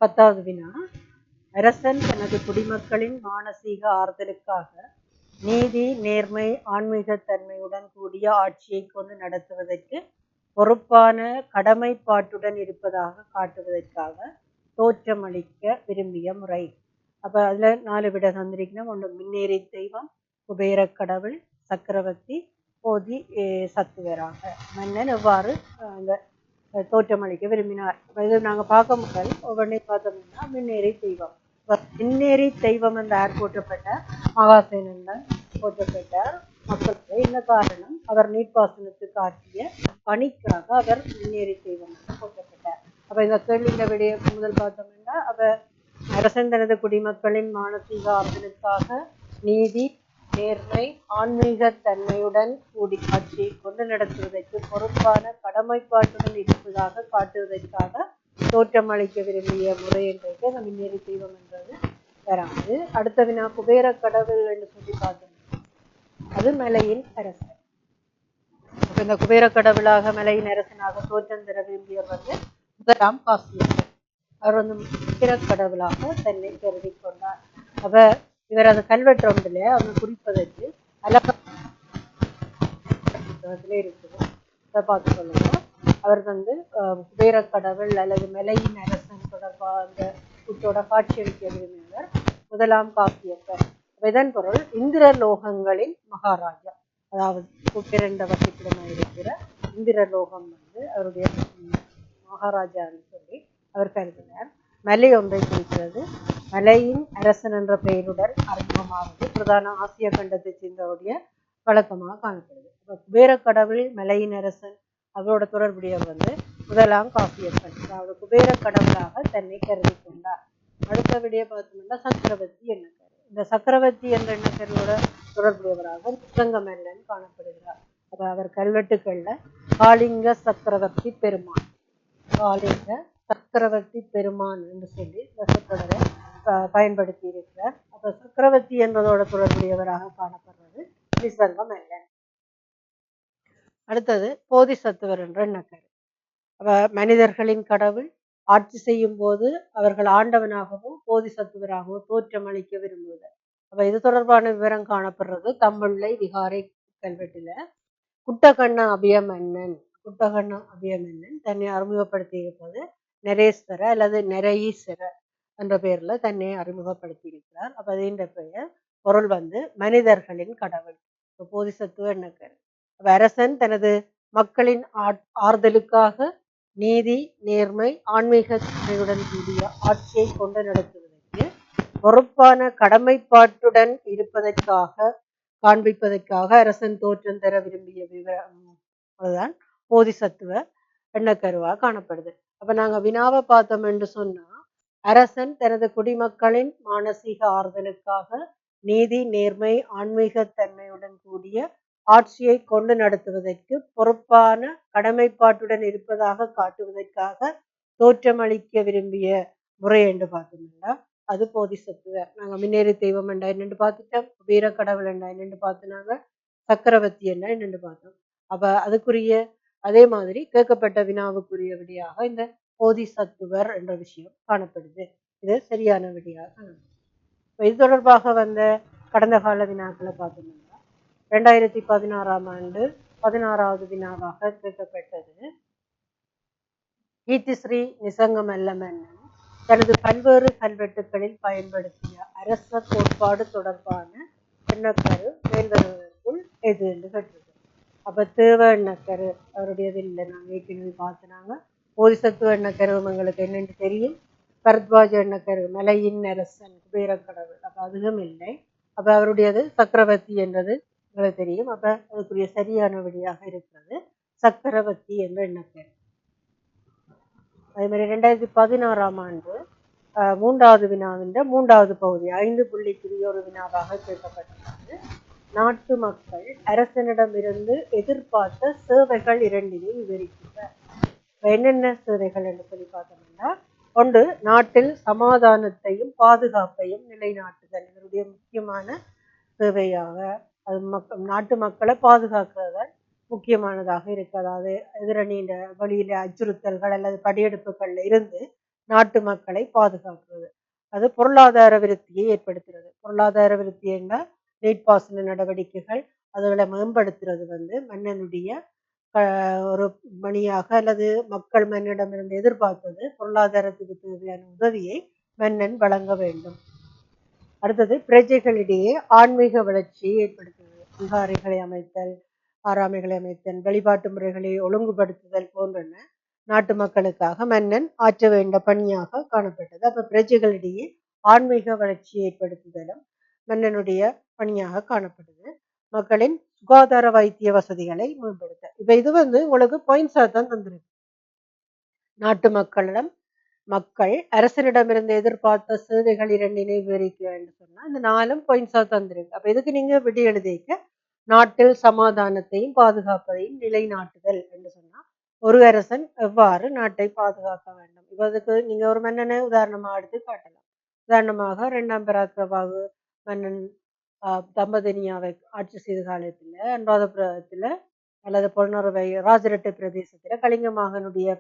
10வது வினா. அரசன் தனது குடிமக்களின் மானசீக ஆறுதலுக்காக நீதி, நேர்மை, ஆன்மீகத்தன்மையுடன் கூடிய ஆட்சியை கொண்டு நடத்துவதற்கு பொறுப்பான கடமைப்பாட்டுடன் இருப்பதாக காட்டுவதற்காக தோற்றமளிக்க விரும்பிய முறை. அப்போ அதில் 4 விட தந்திரிக்கணும். ஒன்று மின்னேறி தெய்வம், குபேர கடவுள், சக்கரவர்த்தி, போதி சத்துவராக மன்னன் எவ்வாறு அந்த தோற்றமளிக்க விரும்பினார். இது நாங்கள் பார்க்க முதல் ஒவ்வொன்றையும் பார்த்தோம்னா மின்னேறி தெய்வம். மின்னேறி தெய்வம் என்ற யார் போற்றப்பட்டார்? மகாசேனன் தான் போற்றப்பட்டார். மக்களுக்கு என்ன காரணம்? அவர் நீர்ப்பாசனத்துக்கு ஆற்றிய பணிக்காக அவர் மின்னேறி தெய்வம் என்று போற்றப்பட்டார். அப்ப இந்த கேள்வியின் விடைய முதல் பார்த்தோம்னா அவர் அரசன் தனது குடிமக்களின் மானசீக ஆறுதலுக்காக நீதி, நேர்மை, ஆன்மீகத்தன்மையுடன் கூடி ஆட்சியை கொண்டு நடத்துவதற்கு பொறுப்பான கடமைப்பாட்டுடன் இருப்பதாக காட்டுவதற்காக தோற்றமளிக்க விரும்பிய முறை என்றது அந்த மின்னேறி தெய்வம் என்றது வராது. அடுத்த வினா குபேர கடவுள் என்று சொல்லி பார்த்தோம்னா அது மலையின் அரசன். இந்த குபேர கடவுளாக மலையின் அரசனாக தோற்றம் தர விரும்பியவர் வந்து முதலாம் காசியப்பர். அவர் வந்து குபேர கடவுளாக தன்னை கருதி கொண்டார். அப்ப இவர் அந்த கல்வெட்டு ஒன்றில் அவர் குறிப்பதற்கு இருக்குது. அதை பார்த்து சொல்லுங்க. அவர் வந்து குபேர கடவுள் அல்லது மலையின் அரசன் தொடர்பாக அந்த கூட்டோட காட்சியளிக்க விரும்பியவர் முதலாம் காசியப்பர். இதன் பொருள் இந்திர லோகங்களின் மகாராஜா, அதாவது குபேரண்ட வசிப்பிடமாக இருக்கிற இந்திர லோகம் வந்து அவருடைய மகாராஜான்னு சொல்லி அவர் கருதினார். மலை ஒன்றை குறிக்கிறது. மலையின் அரசன் என்ற பெயருடன் அறிமுகமாவது பிரதான ஆசிய கண்டத்தை சேர்ந்தவருடைய வழக்கமாக காணப்படுது. குபேர கடவுள் மலையின் அரசன் அவரோட தொடர்புடையவர் வந்து முதலாம் காசியப்பன், அதாவது குபேர கடவுளாக தன்னை கருதி கொண்டார். அடுத்த விடைய பார்த்தோம்னா சக்கரவர்த்தி எண்ணக்கர். இந்த சக்கரவர்த்தி என்ற எண்ணக்கரோட தொடர்புடையவராக நிசங்க மல்லன் காணப்படுகிறார். அப்ப அவர் கல்வெட்டுக்கள்ல காளிங்க சக்கரவர்த்தி பெருமான், காளிங்க சக்கரவர்த்தி பெருமான் என்று சொல்லி இந்த சொற்றொடரை பயன்படுத்தி இருக்கிறார். அப்ப சக்கரவர்த்தி என்பதோட தொடர்புடையவராக காணப்படுறது நிசங்க மல்லன். அடுத்தது போதிசத்துவர் என்ற எண்ணக்கர். மனிதர்களின் கடவுள் ஆட்சி செய்யும் போது அவர்கள் ஆண்டவனாகவோ போதிசத்துவராகவோ தோற்றமளிக்க விரும்புவதர். அப்ப இது தொடர்பான விவரம் காணப்படுறது தம்புள்ளை விகாரை கல்வெட்டில. குட்டகண்ண அபியமன்னன் தன்னை அறிமுகப்படுத்தி இருப்பது நரேஸ்வர அல்லது நெரயீஸ்வர என்ற பெயர்ல தன்னை அறிமுகப்படுத்தி இருக்கிறார். அப்ப இந்த பெயர் பொருள் வந்து மனிதர்களின் கடவுள், போதிசத்துவ எண்ணக்கர். அரசன் தனது மக்களின் ஆறுதலுக்காக நீதி, நேர்மை, ஆன்மீகத்துடன் கூடிய ஆட்சியை கொண்டு நடத்துவதற்கு பொறுப்பான கடமைப்பாட்டுடன் இருப்பதற்காக காண்பிப்பதற்காக அரசன் தோற்றம் தர விரும்பிய விவரம் அதுதான் போதிசத்துவ எண்ணக்கருவா காணப்படுது. அப்ப நாங்க வினாவை பார்த்தோம் என்று சொன்னா அரசன் தனது குடிமக்களின் மானசீக ஆறுதலுக்காக நீதி, நேர்மை, ஆன்மீகத்தன்மையுடன் கூடிய ஆட்சியை கொண்டு நடத்துவதற்கு பொறுப்பான கடமைப்பாட்டுடன் இருப்பதாக காட்டுவதற்காக தோற்றமளிக்க விரும்பிய முறை என்று பார்த்தோம்னா அது போதிசத்துவர். நாங்க மின்னேறி தெய்வம் என்றா என்னென்று பார்த்துட்டோம், வீர கடவுள் என்றா என்னென்று பார்த்துனாங்க, சக்கரவர்த்தி என்றா என்னென்று பார்த்தோம். அப்ப அதுக்குரிய அதே மாதிரி கேட்கப்பட்ட வினாவுக்குரிய விடையாக இந்த போதிசத்துவர் என்ற விஷயம் காணப்படுது. இது சரியான விடையாக காணப்படுது. இது தொடர்பாக வந்த கடந்த கால வினாக்களை பார்த்தோம்னா 2016ஆம் ஆண்டு 16வது வினாவாக கேட்கப்பட்டது கீர்த்திஸ்ரீ நிசங்க மல்லமன்னன் தனது பல்வேறு கல்வெட்டுகளில் பயன்படுத்திய அரச கோட்பாடு தொடர்பான எண்ணக்கரு மேல்வருவதற்குள் எது என்று கேட்டிருக்கு. அப்ப தேவ எண்ணக்கரு அவருடையது இல்லை, நாங்கள் ஏற்கனவே பார்த்துனாங்க. போதிசத்துவ எண்ணக்கரு எங்களுக்கு என்னென்று தெரியும். பரத்வாஜ எண்ணக்கரு மலையின் அரசன் குபேர கடவுள், அப்ப அதுவும் இல்லை. அப்ப அவருடையது சக்கரவர்த்தி என்றது எங்களுக்கு தெரியும். அப்ப அதுக்குரிய சரியான விடையாக இருக்கிறது சக்கரவர்த்தி என்ற எண்ணக்கரு. அதே மாதிரி 2016ஆம் ஆண்டு 3வது வினாவின் 3வது பகுதி 5.1 வினாவாக கேட்கப்பட்டுள்ளது. நாட்டு மக்கள் அரசனிடமிருந்து எதிர்பார்த்த சேவைகள் இரண்டினை விவரிக்கிறார். என்னென்ன சேவைகள் என்று சொல்லி பார்த்தோம்னா, ஒன்று நாட்டில் சமாதானத்தையும் பாதுகாப்பையும் நிலைநாட்டுதல் இதனுடைய முக்கியமான சேவையாக, அது நாட்டு மக்களை பாதுகாக்கிறதால் முக்கியமானதாக இருக்கு. அதாவது எதிரணியின் வழியில அச்சுறுத்தல்கள் அல்லது படையெடுப்புகள்ல இருந்து நாட்டு மக்களை பாதுகாக்கிறது. அது பொருளாதார விருத்தியை ஏற்படுத்துகிறது. பொருளாதார விருத்தி என்றால் நீர்ப்பாசன நடவடிக்கைகள் அதுகளை மேம்படுத்துறது மன்னனுடைய ஒரு பணியாக அல்லது மக்கள் மன்னிடமிருந்து எதிர்பார்த்தது பொருளாதாரத்துக்கு தேவையான உதவியை மன்னன் வழங்க வேண்டும். அடுத்தது பிரஜைகளிடையே ஆன்மீக வளர்ச்சியை ஏற்படுத்துவது. விகாரைகளை அமைத்தல், ஆராமைகளை அமைத்தல், வழிபாட்டு முறைகளை ஒழுங்குபடுத்துதல் போன்றன நாட்டு மக்களுக்காக மன்னன் ஆற்ற வேண்ட பணியாக காணப்பட்டது. அப்ப பிரஜைகளிடையே ஆன்மீக வளர்ச்சியை ஏற்படுத்துதலும் மன்னனுடைய பணியாக காணப்பட்டது. மக்களின் சுகாதார வைத்திய வசதிகளை மேம்படுத்த. இப்ப இது உங்களுக்கு பாயிண்ட்ஸா தான் தந்திருக்கு. நாட்டு மக்களிடம் மக்கள் அரசனிடமிருந்து எதிர்பார்த்த சேவைகள் 2 நினைவுரிக்க என்று சொன்னா இந்த 4 பாயிண்ட்ஸா தந்திருக்கு. அப்ப இதுக்கு நீங்க விடி எழுதிக்க நாட்டில் சமாதானத்தையும் பாதுகாப்பதையும் நிலைநாட்டுதல் என்று சொன்னா ஒரு அரசன் எவ்வாறு நாட்டை பாதுகாக்க வேண்டும். இதுக்கு நீங்க ஒரு மன்னனை உதாரணமா எடுத்து காட்டலாம். உதாரணமாக 2ஆம் பராக்கிரபாகு மன்னன் தம்பதினியாவை ஆட்சி செய்த காலத்துல அனுராதபுரத்துல அல்லது பொன்னறுவை ராஜரட்டை பிரதேசத்துல கலிங்க மகனுடைய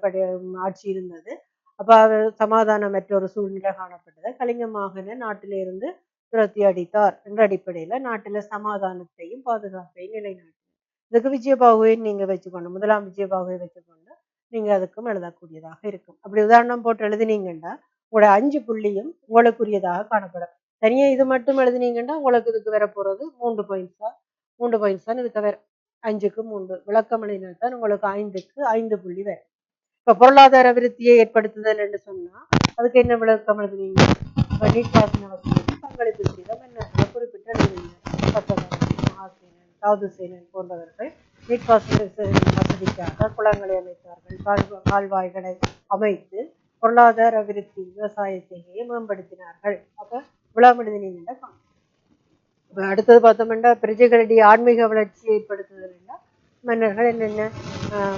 ஆட்சி இருந்தது. அப்ப சமாதானமற்ற ஒரு சூழ்நிலை காணப்பட்டது. கலிங்க மகனை நாட்டிலிருந்து துரத்தி அடித்தார் என்ற அடிப்படையில நாட்டில சமாதானத்தையும் பாதுகாப்பையும் நிலைநாட்டினார். இதுக்கு விஜயபாகுவை நீங்க வச்சுக்கொண்டு 1ஆம் விஜயபாகுவை வச்சுக்கொண்டு நீங்க அதுக்கும் எழுதக்கூடியதாக இருக்கும். அப்படி உதாரணம் போட்டு எழுதினீங்கன்னா உங்களோட 5 புள்ளியும் உங்களுக்குரியதாக காணப்படும். தனியா இது மட்டும் எழுதினீங்கன்னா உங்களுக்கு இதுக்கு வர போறது 3 பாயிண்ட்ஸ் தான் இதுக்கு வேற 5க்கு 3 விளக்கம் எழுதினால்தான் உங்களுக்கு 5க்கு 5 புள்ளி வேற. இப்ப பொருளாதார விருத்தியை ஏற்படுத்துதல் என்று சொன்னா அதுக்கு என்ன விளக்கம் எழுதுவீங்க? நீர்ப்பாசன வசதி பங்களிப்பு செய்தோம் என்ன குறிப்பிட்ட மகாசேனன் தாதுசேனன் போன்றவர்கள் நீர்ப்பாசன வசதிக்காக குளங்களை அமைத்தார்கள், கால்வாய்களை அமைத்து பொருளாதார விருத்தி விவசாயத்தையே மேம்படுத்தினார்கள். அப்ப விழாம் எழுதினீங்கன்னா அடுத்தது பார்த்தோம்னா பிரஜைகளிடையே ஆன்மீக வளர்ச்சியை ஏற்படுத்துதல் மன்னர்கள் என்னென்ன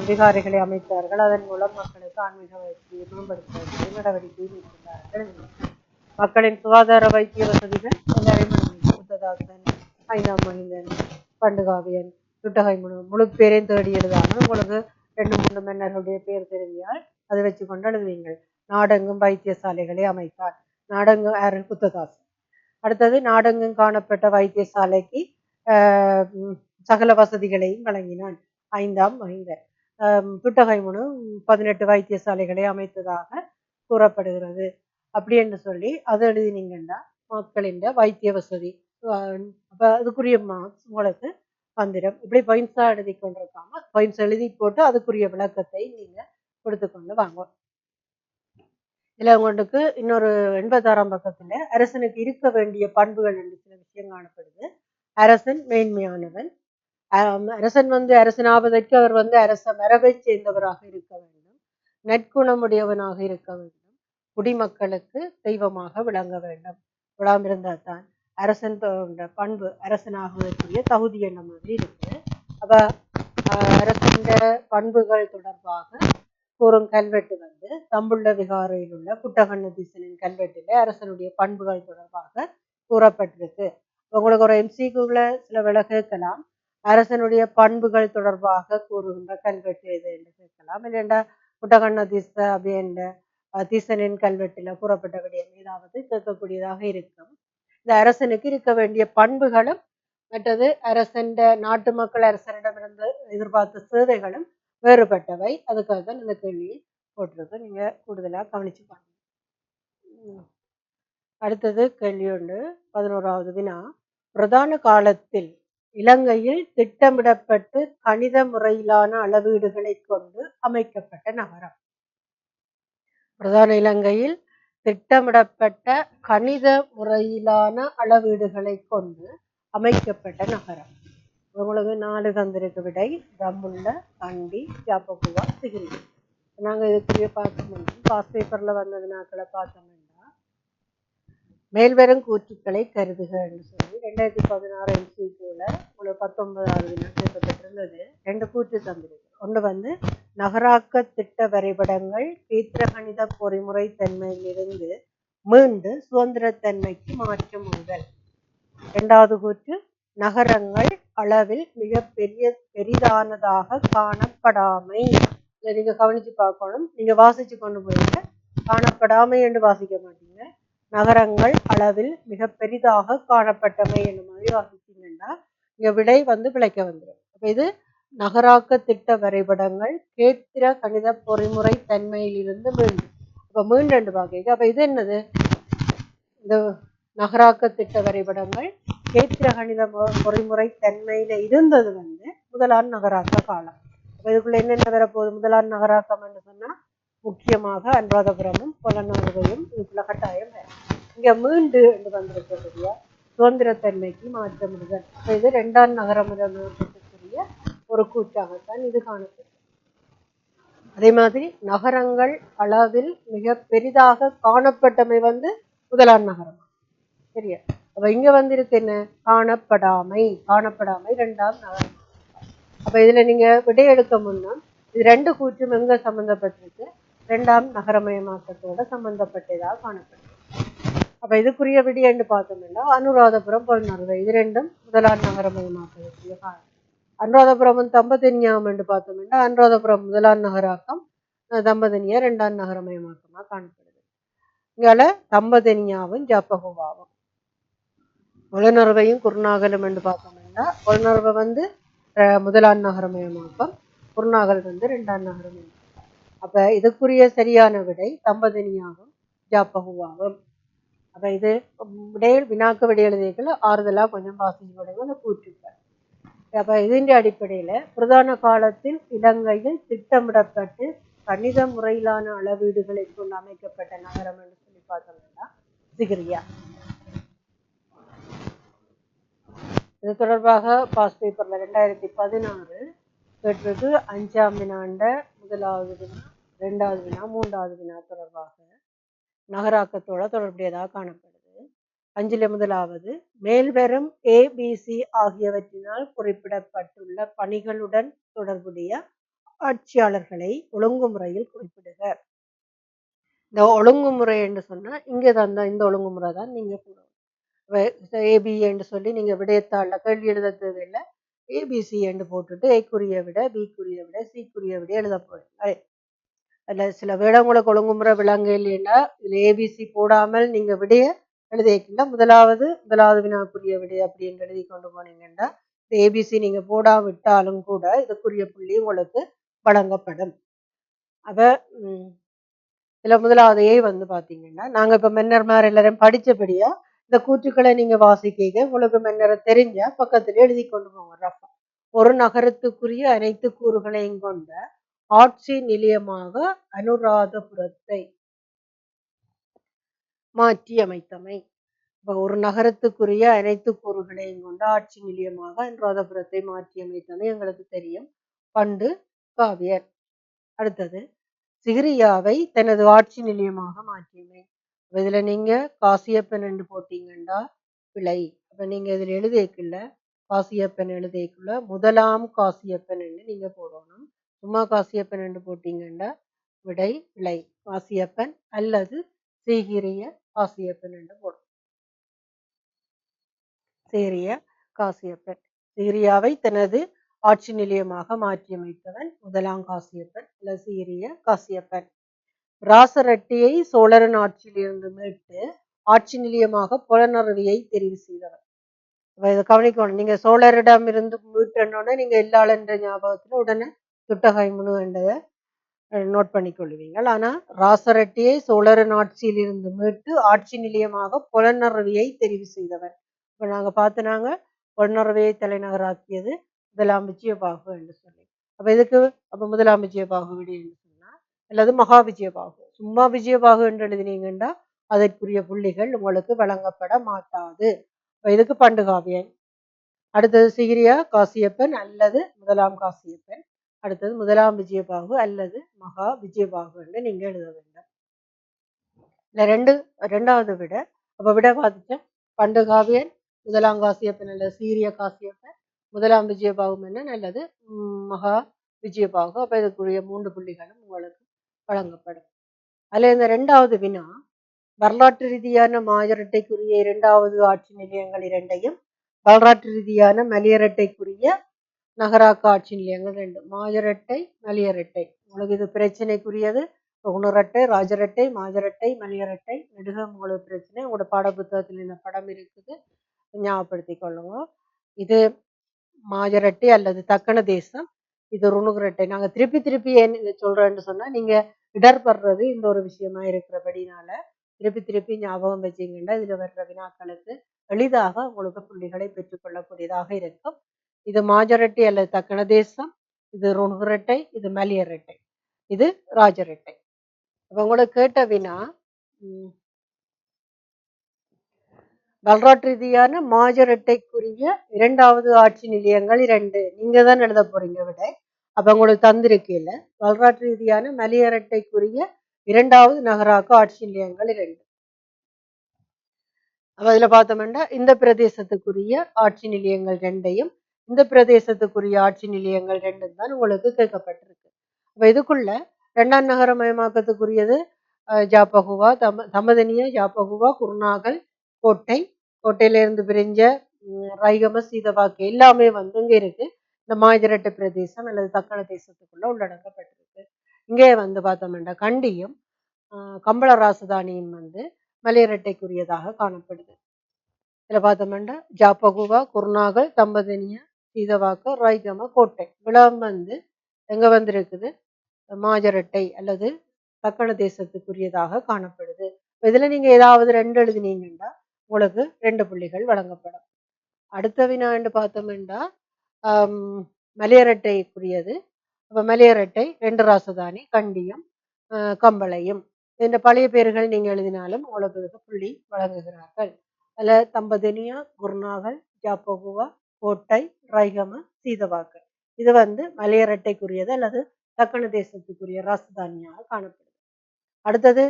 விகாரைகளை அமைத்தார்கள், அதன் மூலம் மக்களுக்கு ஆன்மீக வளர்ச்சியை மேம்படுத்துவதற்கு நடவடிக்கை மேற்கொண்டார்கள். மக்களின் சுகாதார வைத்திய வசதிகள் எல்லாரையும் புத்ததாசன், 5ஆம் மகிந்தன், பண்டுகாவியன், சுட்டகை முழு பேரையும் தேடி எழுதாமல் உங்களுக்கு 2-3 மன்னர்களுடைய பேர் தெரிஞ்சால் அதை வச்சு கொண்டு எழுதுவீங்கள். நாடெங்கும் வைத்தியசாலைகளை அமைத்தார். நாடெங்கும் யாரு? புத்ததாசன். அடுத்தது நாடெங்கும் காணப்பட்ட வைத்தியசாலைக்கு சகல வசதிகளையும் வழங்கினான் 5ஆம் மகிந்தன். துட்டகைமுனு 18 வைத்தியசாலைகளை அமைத்ததாக கூறப்படுகிறது. அப்படி என்று சொல்லி அதை எழுதினீங்கன்னா மக்களின் வைத்திய வசதி அப்ப அதுக்குரிய மார்க்ஸ் உங்களுக்கு வந்துடும். இப்படி பாயிண்ட்ஸா எழுதி கொண்டிருக்காம பாயிண்ட்ஸ் எழுதி போட்டு அதுக்குரிய விளக்கத்தை நீங்க கொடுத்து கொண்டு வாங்க. இதுல உங்களுக்கு இன்னொரு 86ஆம் பக்கத்துல அரசனுக்கு இருக்க வேண்டிய பண்புகள் என்று சில விஷயம் காணப்படுது. அரசன் மேன்மையானவன். அரசன் அரசனாவதற்கு அவர் அரச மரபை சேர்ந்தவராக இருக்க வேண்டும். நற்குணமுடையவனாக இருக்க வேண்டும். குடிமக்களுக்கு தெய்வமாக விளங்க வேண்டும். விடாம இருந்தால் தான் அரசன் பண்பு அரசனாகுவதற்குரிய தகுதி என்ற மாதிரி இருக்கு. அப்ப அரசன் பண்புகள் தொடர்பாக கூறும் கல்வெட்டு தம்புள்ள விகாரையில் உள்ள புட்டகண்ணதீசனின் கல்வெட்டில அரசனுடைய பண்புகள் தொடர்பாக கூறப்பட்டிருக்கு. உங்களுக்கு ஒரு MCQல சில விலை கேட்கலாம். அரசனுடைய பண்புகள் தொடர்பாக கூறுகின்ற கல்வெட்டு எது என்று கேட்கலாம். இல்லைண்டா புட்டகண்ணதீச அப்படின்ற தீசனின் கல்வெட்டில கூறப்பட்ட விடயம் ஏதாவது கேட்கக்கூடியதாக இருக்கும். இந்த அரசனுக்கு இருக்க வேண்டிய பண்புகளும் மற்றது அரசன் நாட்டு மக்கள் அரசனிடமிருந்து எதிர்பார்த்த சேவைகளும் வேறுபட்டவை. அதுக்காக தான் இந்த கேள்வியை போட்டிருக்கு. நீங்க கூடுதலா கவனிச்சு பாருங்க. அடுத்தது கேள்வி ஒன்று 11வது வினா. பிரதான காலத்தில் இலங்கையில் திட்டமிடப்பட்டு கணித முறையிலான அளவீடுகளை கொண்டு அமைக்கப்பட்ட நகரம். பிரதான இலங்கையில் திட்டமிடப்பட்ட கணித முறையிலான அளவீடுகளை கொண்டு அமைக்கப்பட்ட நகரம். உங்களுக்கு 4 தந்திருக்கு விடை. தம்புள்ள, கண்டி, யாப்பகுவா, சிகிரி. நாங்க இதுக்குரிய பார்த்தோம். பாஸ் பேப்பர்ல வந்தது நாக்களை பார்த்தோம்னா மேல்வரும் கூற்றுக்களை கருதுக என்று சொல்லி 2016 MCQல உங்களுக்கு 19வது கேட்கப்பட்டிருந்தது. 2 கூற்று தந்திருக்கு. ஒன்று நகராக்க திட்ட வரைபடங்கள் கீத்திரகணித பொறிமுறை தன்மையிலிருந்து மீண்டு சுதந்திரத்தன்மைக்கு மாற்றம் முதல். 2வது கூற்று நகரங்கள் அளவில் மிக பெரிதானதாக காணப்படாமை. இதை நீங்க கவனிச்சு பார்க்கணும். நீங்க வாசிச்சு கொண்டு போயிட்டு காணப்படாமை என்று வாசிக்க மாட்டீங்க. நகரங்கள் அளவில் மிக பெரிதாக காணப்பட்டமை என்ற மாதிரி வாசிச்சீங்கன்னா இங்க விடை பிழைக்க வந்துடும். அப்ப இது நகராக்க திட்ட வரைபடங்கள் கேத்திர கணித பொறிமுறை தன்மையிலிருந்து மீண்டும். அப்ப மீண்டு பாக்க அப்ப இது என்னது? இந்த நகராக்க திட்ட வரைபடங்கள் கேத்திர கணித பொறிமுறை தன்மையில இருந்தது முதலாம் நகராக்க காலம். இதுக்குள்ள என்னென்ன வரப்போகுது? முதலாம் நகராக்கம் என்று சொன்னா முக்கியமாக அனுராதபுரமும் புலனறுவையும் இதுக்குள்ள கட்டாயம் இங்க மீண்டு என்று வந்திருக்கக்கூடிய சுதந்திரத்தன்மைக்கு மாற்றமிடுதல். இது இரண்டாம் நகரமுறைக்குரிய ஒரு கூற்றாகத்தான் இது காணப்படும். அதே மாதிரி நகரங்கள் அளவில் மிக பெரிதாக காணப்பட்டமை முதலாம் நகரம். சரியா? அப்ப இங்க இருக்கு என்ன? காணப்படாமை. காணப்படாமை இரண்டாம் நகரம். அப்ப இதுல நீங்க விடையெடுக்க முன்னும் இது ரெண்டு கூற்றும் எங்க சம்பந்தப்பட்டிருக்கு? இரண்டாம் நகரமயமாக்கத்தோட சம்பந்தப்பட்டதாக காணப்படும். அப்ப இதுக்குரிய விடி என்று பார்த்தோம்னா அனுராதபுரம் புலனறுவை இது ரெண்டும் முதலாம் நகரமயமாக்கக்கூடிய காரணம். அனுராதபுரமும் தம்பதினியாம் என்று பார்த்தோம்னா அனுராதபுரம் முதலாம் நகராக்கம், தம்பதினியா இரண்டாம் நகரமயமாக்கமா காணப்படுது. இங்கால தம்பதினியாவும் ஜாப்பகுவாவும் புலனறுவையும் குருநாகலும் என்று பார்த்தோம்னா புலனறுவை முதலாம் நகரமயமாக்கம், குருநாகல் இரண்டாம் நகரமயமாக்கம். அப்ப இதுக்குரிய சரியான விடை தம்பதினியாகும் ஜாப்பகுவாகும். அப்ப இது வினாக்க விடை எழுதியதுல ஆறுதலா கொஞ்சம் வாசிச்சு போடுங்க அந்த கூற்றுக்கள். அப்ப இதன் அடிப்படையில பிரதான காலத்தில் இலங்கையில் திட்டமிடப்பட்டு கணித முறையிலான அளவீடுகளை கொண்டு அமைக்கப்பட்ட நகரம் என்று சொல்லி பார்த்தோம்னா சிகிரியா. இது தொடர்பாக பாஸ் பேப்பர்ல 2016 கேட்டிருக்கு. 5ஆம் வினாண்ட முதலாவது வினா, 2வது வினா, 3வது வினா தொடர்பாக நகராக்கத்தோட தொடர்புடையதாக காணப்படுது. 5ல முதலாவது மேல்வரும் ABC ஆகியவற்றினால் குறிப்பிடப்பட்டுள்ள பணிகளுடன் தொடர்புடைய ஆட்சியாளர்களை ஒழுங்குமுறையில் குறிப்பிடுக. இந்த ஒழுங்குமுறை என்று சொன்னா இங்கே தான் இந்த ஒழுங்குமுறை தான் நீங்க ஏபி என்று சொல்லி நீங்க விடயத்தாள கேள்வி எழுத தேவையில்லை. ஏபிசி என்று போட்டுட்டு ஏக்குரிய விட, பிக்குரிய விட, சிக்குரிய விட எழுத போறீங்க. அதுல சில விட உங்களுக்கு ஒழுங்குமுறை விளங்க இல்லைன்னா இதுல ஏபிசி போடாமல் நீங்க விடைய எழுதிக்கல. முதலாவது வினாக்குரிய விடை அப்படின்னு எழுதி கொண்டு போனீங்கன்னா இந்த ஏபிசி நீங்க போடாவிட்டாலும் கூட இதுக்குரிய புள்ளி உங்களுக்கு வழங்கப்படும். அப்ப இதுல முதலாவது ஏ பாத்தீங்கன்னா நாங்க இப்ப மன்னர் எல்லாரும் படிச்சபடியா இந்த கூற்றுக்களை நீங்க வாசிக்க உங்களுக்கு மன்னரை தெரிஞ்சா பக்கத்துல எழுதி கொண்டு போங்க ரஃபா. ஒரு நகரத்துக்குரிய அனைத்து கூறுகளையும் கொண்ட ஆட்சி நிலையமாக அனுராதபுரத்தை மாற்றி அமைத்தமை. இப்ப ஒரு நகரத்துக்குரிய அனைத்து கூறுகளையும் கொண்ட ஆட்சி நிலையமாக அனுராதபுரத்தை மாற்றி அமைத்தமை எங்களுக்கு தெரியும். பண்டு காவியர். அடுத்தது சிகிரியாவை தனது ஆட்சி நிலையமாக மாற்றியமை. இதுல நீங்க காசியப்பன் என்று போட்டீங்கன்னா பிழை. அப்ப நீங்க இதுல எழுதியக்குள்ள காசியப்பன் எழுதியக்குள்ள முதலாம் காசியப்பன் என்று நீங்க போடணும். சும்மா காசியப்பன் என்று போட்டீங்கன்னா விடை பிழை. காசியப்பன் அல்லது சீகிரிய காசியப்பன் என்று போடும். சீரிய காசியப்பன். சீரியாவை தனது ஆட்சி நிலையமாக மாற்றியமைத்தவன் முதலாம் காசியப்பன் அல்லது சீரிய காசியப்பன். ராசரட்டியை சோழரன் ஆட்சியிலிருந்து மீட்டு ஆட்சி நிலையமாக புலனறுவியை தெரிவு செய்தவர். இதை கவனிக்கணும். நீங்க சோழரிடம் இருந்து மீட்டனோட நீங்க எல்லாள் என்ற ஞாபகத்துல உடனே துட்டகை முழுவதை நோட் பண்ணி கொள்வீங்க. ஆனா ராசரட்டியை சோழரன் ஆட்சியில் இருந்து மீட்டு ஆட்சி நிலையமாக புலனறுவியை தெரிவு செய்தவர். இப்ப நாங்க பார்த்துனாங்க புலனறுவியை தலைநகராக்கியது முதலாம் விஜயபாகு என்று சொல்லி. அப்ப இதுக்கு முதலாம் விஜயபாகு விடி அல்லது மகா விஜயபாகு. சும்மா விஜயபாகு என்று எழுதினீங்கன்னா அதற்குரிய புள்ளிகள் உங்களுக்கு வழங்கப்பட மாட்டாது. இதுக்கு பண்டுகாவியன். அடுத்தது சிகிரியா காசியப்பன் அல்லது முதலாம் காசியப்பன். அடுத்தது முதலாம் விஜயபாகு அல்லது மகா விஜயபாகு என்று நீங்க எழுத வேண்டும். இல்ல ரெண்டாவது விட அப்ப விட பார்த்துட்டேன். பண்டுகாவியன், முதலாம் காசியப்பன் அல்லது சீரிய காசியப்பன், முதலாம் விஜயபாகு மன்னன் அல்லது மகா விஜயபாகு. அப்ப இதுக்குரிய 3 புள்ளிகளும் உங்களுக்கு வழங்கப்படும். அதுல இந்த 2வது வினா வரலாற்று ரீதியான மாயரட்டைக்குரிய 2வது ஆட்சி நிலையங்கள் 2ஐயும் வரலாற்று ரீதியான மலியரட்டைக்குரிய நகராக்க ஆட்சி நிலையங்கள் 2. மாயரட்டை மலியரட்டை உங்களுக்கு இது பிரச்சனைக்குரியது. உணரட்டை, ராஜரட்டை, மாஜரட்டை, மலியரட்டை, நெடுக உங்களுக்கு பிரச்சனை. உங்களோட பாட புத்தகத்தில் இந்த படம் இருக்குது, ஞாபகப்படுத்திக் கொள்ளுங்க. இது மாஜரட்டை அல்லது தக்கண தேசம், இது ருணுகுரட்டை. நாங்க திருப்பி திருப்பி ஏன் இதை சொல்றேன்னு சொன்னா, நீங்க இடர்படுறது இந்த ஒரு விஷயமா இருக்கிறபடினால திருப்பி திருப்பி ஞாபகம் வச்சீங்கன்னா இதுல வர்ற வினாக்களுக்கு எளிதாக உங்களுக்கு புள்ளிகளை பெற்றுக்கொள்ளக்கூடியதாக இருக்கும். இது மாஜரட்டை அல்லது தக்கண தேசம், இது ருணுகுரட்டை, இது மலியரட்டை, இது ராஜரட்டை. அப்ப உங்களுக்கு கேட்ட வினா, வரலாற்று ரீதியான மாஜரட்டைக்குரிய இரண்டாவது ஆட்சி நிலையங்கள் 2. நீங்க தான் எழுத போறீங்க விட. அப்ப உங்களுக்கு தந்திருக்கீல வரலாற்று ரீதியான மலியரட்டைக்குரிய இரண்டாவது நகராக்க ஆட்சி நிலையங்கள் 2. அப்ப இதுல பார்த்தோம்னா இந்த பிரதேசத்துக்குரிய ஆட்சி நிலையங்கள் 2ஐயும் இந்த பிரதேசத்துக்குரிய ஆட்சி நிலையங்கள் 2 தான் உங்களுக்கு கேட்கப்பட்டிருக்கு. அப்ப இதுக்குள்ள 2ஆம் நகரமயமாக்கத்துக்குரியது ஜாப்பகுவா, தமதனிய, ஜாப்பகுவா, குருநாகல், கோட்டை, கோட்டையிலிருந்து பிரிஞ்ச ரைகம, சீதவாக்கு எல்லாமே வந்து இங்க இருக்கு. இந்த மாஜரட்டை பிரதேசம் அல்லது தக்கண தேசத்துக்குள்ள உள்ளடங்கப்பட்டிருக்கு. இங்கே வந்து பார்த்தோம்னா கண்டியும் கம்பள ராசதானியும் வந்து மலையரட்டைக்குரியதாக காணப்படுது. இதுல பார்த்தோம்னா ஜாப்பகுவா, குருநாகல், தம்பதனிய, சீதவாக்கு, ரைகம, கோட்டை விளம் வந்து எங்க வந்து இருக்குது, மாஜரட்டை அல்லது தக்கண தேசத்துக்குரியதாக காணப்படுது. இதுல நீங்க ஏதாவது 2 எழுதினீங்கன்னா உங்களுக்கு 2 புள்ளிகள் வழங்கப்படும். அடுத்த வினா என்று பார்த்தோம்னா மலையரட்டைக்குரியது. அப்ப மலையரட்டை 2 ராசதானி, கண்டியும் கம்பளையும். இந்த பழைய பேர்கள் நீங்க எழுதினாலும் உங்களுக்கு புள்ளி வழங்குகிறார்கள். அதுல தம்பதனியா, குருநாகல், ஜாப்பகுவா, கோட்டை, ரைகம, சீதவாக்கு இது வந்து மலையரட்டைக்குரியது அல்லது தக்கண தேசத்துக்குரிய ராசதானியாக காணப்படுது. அடுத்தது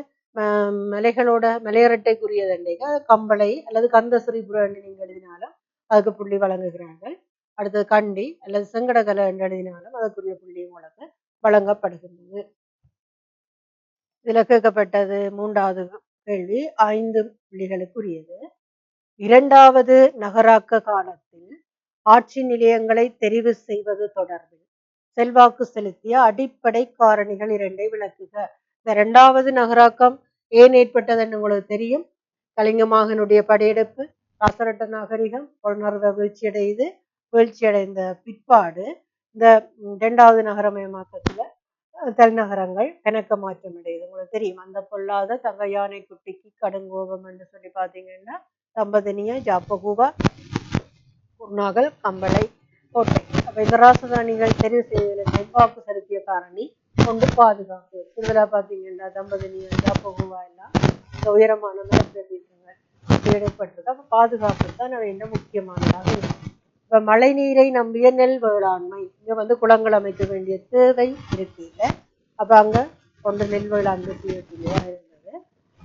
மலைகளோட மலையரட்டைக்குரியது கம்பளை அல்லது கந்தசிரிபுரம் என்று நீங்க எழுதினாலும் அதுக்கு புள்ளி வழங்குகிறார்கள். அடுத்தது கண்டி அல்லது செங்கடகலை என்று எழுதினாலும் அதற்குரிய புள்ளி உங்களுக்கு வழங்கப்படுகின்றது. இதுல கேட்கப்பட்டது 3வது கேள்வி 5 புள்ளிகளுக்குரியது. இரண்டாவது நகராக்க காலத்தில் ஆட்சி நிலையங்களை தெரிவு செய்வது தொடர்பில் செல்வாக்கு செலுத்திய அடிப்படை காரணிகள் 2ஐ விளக்குக. இந்த 2வது நகராக்கம் ஏன் ஏற்பட்டதுன்னு உங்களுக்கு தெரியும். கலிங்கமாகனுடைய படையெடுப்பு, ராசரட்ட நாகரிகம், பொருணர்வ வீழ்ச்சியடைந்த பிற்பாடு இந்த 2வது நகரமயமாக்கத்துல தலைநகரங்கள் கணக்க மாற்றம் அடையுது. உங்களுக்கு தெரியும், அந்த பொல்லாத தங்க யானை குட்டிக்கு கடுங்கோபம் என்று சொல்லி பார்த்தீங்கன்னா தம்பதனியா, ஜாப்பகுவா, குருநாகல், கம்பளை, கோட்டை. அப்ப இந்த ராசதானிகள் தெரிவு செய்வதில் செல்வாக்கு செலுத்திய காரணி கொண்டு பாதுகாப்பு. கூடுதலா பார்த்தீங்கன்னா தம்பதனியா, ஜாப்பகுவா எல்லாம் இந்த உயரமான பிரதேசங்கள் ஏற்பட்டிருக்கு. அப்ப பாதுகாப்பு தான் வேண்டும் முக்கியமானதாக இருக்கும். இப்ப மழை நீரை நம்பிய நெல் வேளாண்மை, இங்க வந்து குளங்கள் அமைக்க வேண்டிய தேவை இருக்குல்ல. அப்ப அங்க கொண்டு நெல் வேளாண்மை செய்யக்கூடியதாக இருந்தது.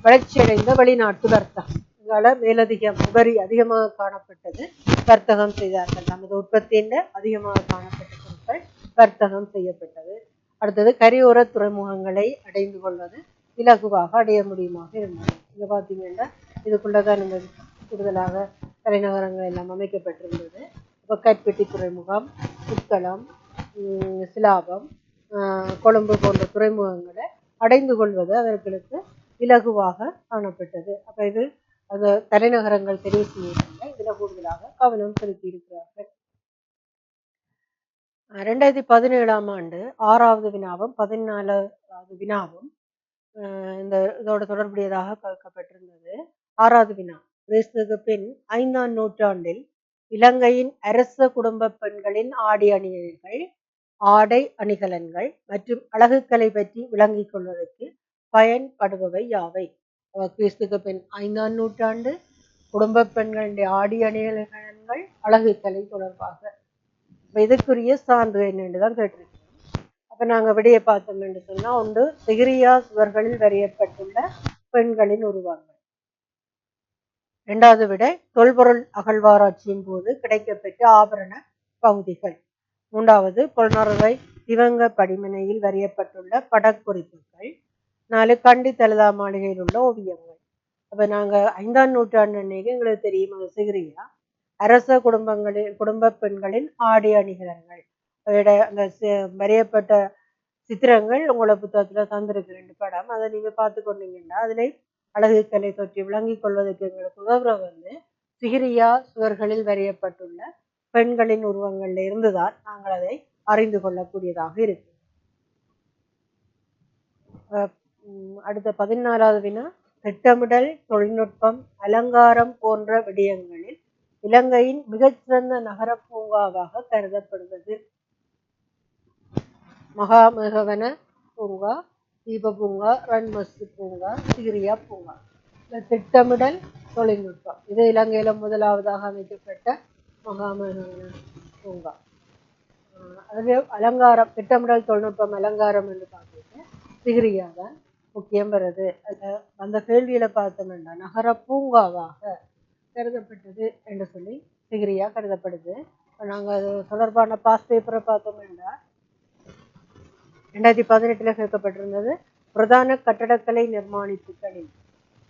வளர்ச்சியடைந்த வெளிநாட்டு வர்த்தகம், இங்கால மேலதிகம் உபரி அதிகமாக காணப்பட்டது, வர்த்தகம் செய்தார்கள். நமது உற்பத்தியின் அதிகமாக காணப்பட்ட பொருட்கள் வர்த்தகம் செய்யப்பட்டது. அடுத்தது கரையோர துறைமுகங்களை அடைந்து கொள்வது இலகுவாக அடைய முடியுமாக இருந்தது. இங்க பார்த்தீங்கன்னா இதுக்குள்ளதான் நம்ம கூடுதலாக தலைநகரங்கள் எல்லாம் அமைக்கப்பட்டிருந்தது. இப்போ கற்பெட்டி துறைமுகம், புத்தளம், சிலாபம், கொழும்பு போன்ற துறைமுகங்களை அடைந்து கொள்வது அவர்களுக்கு இலகுவாக காணப்பட்டது. அப்ப இது அந்த தலைநகரங்கள் தெரிவு செய்யவில்லை, இதுல கூடுதலாக கவனம் செலுத்தி இருக்கிறார்கள். 2017ஆம் ஆண்டு 6வது வினாவும் 14வது வினாவும் இதோட தொடர்புடையதாக கேட்கப்பட்டிருந்தது. 6வது வினா, கிறிஸ்துவுக்கு பின் 5ஆம் நூற்றாண்டில் இலங்கையின் அரச குடும்ப பெண்களின் ஆடை அணிகலன்கள் மற்றும் அழகுக்கலை பற்றி விளங்கிக் கொள்வதற்கு பயன்படுபவை யாவை? கிறிஸ்துவுக்கு பின் 5ஆம் நூற்றாண்டு குடும்ப பெண்களுடைய ஆடை அணிகலன்கள், அழகுக்கலை தொடர்பாக இதுக்குரிய சான்று என்னென்றுதான் கேட்டிருக்கோம். அப்ப நாங்க விடையை பார்த்தோம் என்று சொன்னா, ஒன்று சிகிரியா சுவர்களில் வரையப்பட்டுள்ள பெண்களின் உருவங்கள். 2வது விடை தொல்பொருள் அகழ்வாராய்ச்சியின் போது கிடைக்கப்பெற்ற ஆபரண பகுதிகள். 3வது பொல்நறுவை திவங்க படிமனையில் வரையப்பட்டுள்ள படக்குறிப்புகள். 4 கண்டி தலதா மாளிகையில் உள்ள ஓவியங்கள். அப்ப நாங்க 5ஆம் நூற்றாண்டு அன்னைக்கு எங்களுக்கு தெரியும், அது சிகிரியா அரச குடும்ப பெண்களின் ஆடை அணிகலன்கள், அந்த வரையப்பட்ட சித்திரங்கள் உங்களோட புத்தகத்துல தந்திருக்கு 2 படம். அதை நீங்க பார்த்து கொண்டீங்கன்னா அதிலே அழகு கலை பற்றி விளங்கிக் கொள்வதற்கு எங்களுக்கு உதவுற வந்து சிகிரியா சுவர்களில் வரையப்பட்டுள்ள பெண்களின் உருவங்கள்ல இருந்துதான் நாங்கள் அதை அறிந்து கொள்ளக்கூடியதாக இருக்கு. அடுத்த 14வது வினா, திட்டமிடல், தொழில்நுட்பம், அலங்காரம் போன்ற விடயங்களில் இலங்கையின் மிகச்சிறந்த நகர பூங்காவாக கருதப்படுவது. மகாமேகவன பூங்கா, தீப பூங்கா, ரன்மஸ்து பூங்கா, சிகிரியா பூங்கா. இந்த திட்டமிடல், தொழில்நுட்பம் இது இலங்கையில முதலாவதாக அமைக்கப்பட்ட மகாமேகவன பூங்கா. அதுவே அலங்காரம், திட்டமிடல், தொழில்நுட்பம், அலங்காரம் என்று பார்த்துட்டு சிகிரியா தான் முக்கியம் வருது. அந்த கேள்வியில பார்த்தோம்னா நகர பூங்காவாக கருதப்பட்டது என்று சொல்லி சிகிரியா கருதப்படுது. நாங்கள் அது தொடர்பான பாஸ் பேப்பரை பார்த்தோம்னா 2018 கேட்கப்பட்டிருந்தது. பிரதான கட்டடக்கலை நிர்மாணிப்புகளில்